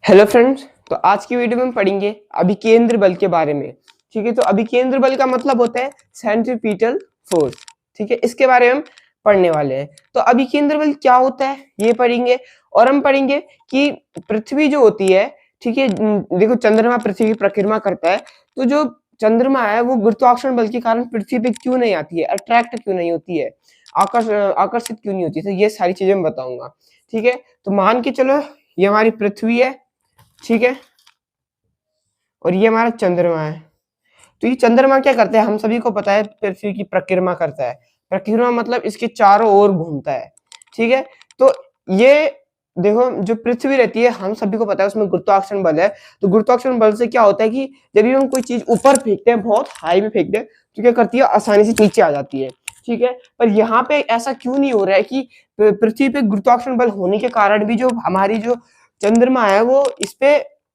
Hello friends. तो आज की वीडियो में हम पढ़ेंगे अभिकेंद्र बल के बारे में। ठीक है, तो अभिकेंद्र बल का मतलब होता है सेंट्रीपिटल फोर्स। ठीक है, इसके बारे में हम पढ़ने वाले हैं। तो अभिकेंद्र बल क्या होता है ये पढ़ेंगे, और हम पढ़ेंगे कि पृथ्वी जो होती है, ठीक है, देखो चंद्रमा पृथ्वी की परिक्रमा करता है, तो जो चंद्रमा है वो गुरुत्वाकर्षण बल के कारण पृथ्वी पे क्यों नहीं आती है, अट्रैक्ट क्यों नहीं होती है, आकर्षित क्यों नहीं होती है, तो ये सारी चीजें मैं बताऊंगा। ठीक है, तो मान के चलो ये हमारी पृथ्वी है, ठीक है, और ये हमारा चंद्रमा है। तो ये चंद्रमा क्या करता है, हम सभी को पता है, पृथ्वी की परिक्रमा करता है। परिक्रमा मतलब इसके चारों ओर घूमता है। ठीक है, तो ये देखो जो पृथ्वी रहती है, हम सभी को पता है उसमें गुरुत्वाकर्षण बल है। तो गुरुत्वाकर्षण बल से क्या होता है कि जब भी हम कोई चीज ऊपर फेंकते हैं, बहुत हाई में फेंकते हैं, तो क्या करती है, आसानी से नीचे आ जाती है। ठीक है, पर यहाँ पे ऐसा क्यों नहीं हो रहा है कि पृथ्वी पे गुरुत्वाकर्षण बल होने के कारण भी जो हमारी जो चंद्रमा है वो इस पे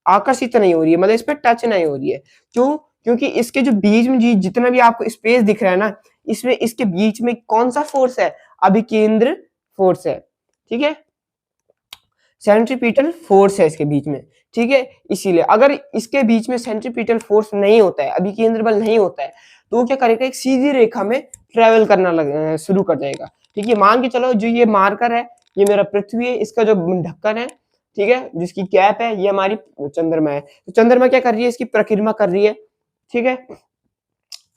आकर्षित नहीं हो रही है, मतलब इस पे टच नहीं हो रही है। क्यों? क्योंकि इसके जो बीच में जितना भी आपको स्पेस दिख रहा है ना, इसमें इसके बीच में कौन सा फोर्स है, अभिकेंद्र फोर्स है। ठीक है, सेंट्रीपिटल फोर्स है इसके बीच में। ठीक है, इसीलिए अगर इसके बीच में सेंट्रीपिटल फोर्स नहीं होता है, अभिकेंद्र बल नहीं होता है, तो वो क्या करेगा, एक सीधी रेखा में ट्रेवल करना शुरू कर देगा। ठीक है, मान के चलो जो ये मार्कर है, ये मेरा पृथ्वी है, इसका जो ढक्कन है, ठीक है, जिसकी कैप है, ये हमारी चंद्रमा है। तो चंद्रमा क्या कर रही है, इसकी परिक्रमा कर रही है। ठीक है,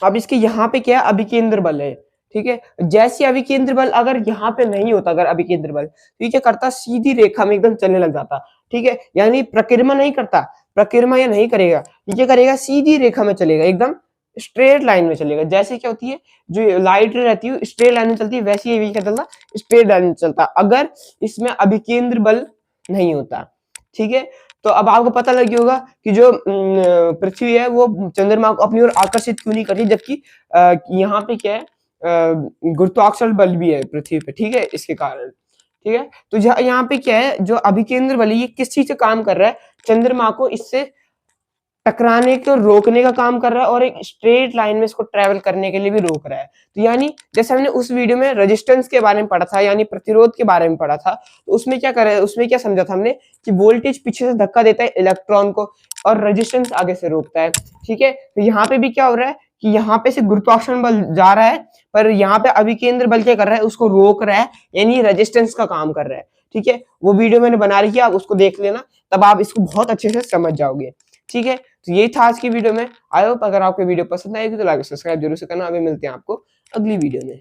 अब इसके यहाँ पे क्या है, अभिकेंद्र बल है। ठीक है, जैसे अभिकेंद्र बल अगर यहाँ पे नहीं होता, अगर अभिकेंद्र बल, तो ये क्या करता, सीधी रेखा में एकदम चलने लग जाता। ठीक है, यानी परिक्रमा नहीं करता, परिक्रमा ये नहीं करेगा, ये क्या करेगा, सीधी रेखा में चलेगा, एकदम स्ट्रेट लाइन में चलेगा। जैसे क्या होती है, जो लाइट रहती है स्ट्रेट लाइन में चलती है, वैसे ये क्या चलता, स्ट्रेट लाइन में चलता, अगर इसमें अभिकेंद्र बल नहीं होता। ठीक है, तो अब आपको पता लग गया होगा कि जो पृथ्वी है वो चंद्रमा को अपनी ओर आकर्षित क्यों नहीं करती, जबकि यहाँ पे क्या है, गुरुत्वाकर्षण बल भी है पृथ्वी पे। ठीक है, इसके कारण। ठीक है, तो यहाँ पे क्या है, जो अभिकेंद्र बल है ये किस चीज से काम कर रहा है, चंद्रमा को इससे टकराने को रोकने का काम कर रहा है, और एक स्ट्रेट लाइन में इसको ट्रेवल करने के लिए भी रोक रहा है। तो यानी जैसे हमने उस वीडियो में रेजिस्टेंस के बारे में पढ़ा था, यानी प्रतिरोध के बारे में पढ़ा था, तो उसमें क्या कर रहा है, उसमें क्या समझा था हमने कि वोल्टेज पीछे से धक्का देता है इलेक्ट्रॉन को, और रेजिस्टेंस आगे से रोकता है। ठीक है, तो यहाँ पे भी क्या हो रहा है कि यहाँ पे से गुरुत्वाकर्षण बल जा रहा है, पर यहाँ पे अभिकेंद्र बल क्या कर रहा है, उसको रोक रहा है, यानी रेजिस्टेंस का काम कर रहा है। ठीक है, वो वीडियो मैंने बना रखी है, आप उसको देख लेना, तब आप इसको बहुत अच्छे से समझ जाओगे। ठीक है, तो यही था आज की वीडियो में। आई होप अगर आपको वीडियो पसंद आएगी तो लाइक सब्सक्राइब जरूर से करना। अभी मिलते हैं आपको अगली वीडियो में।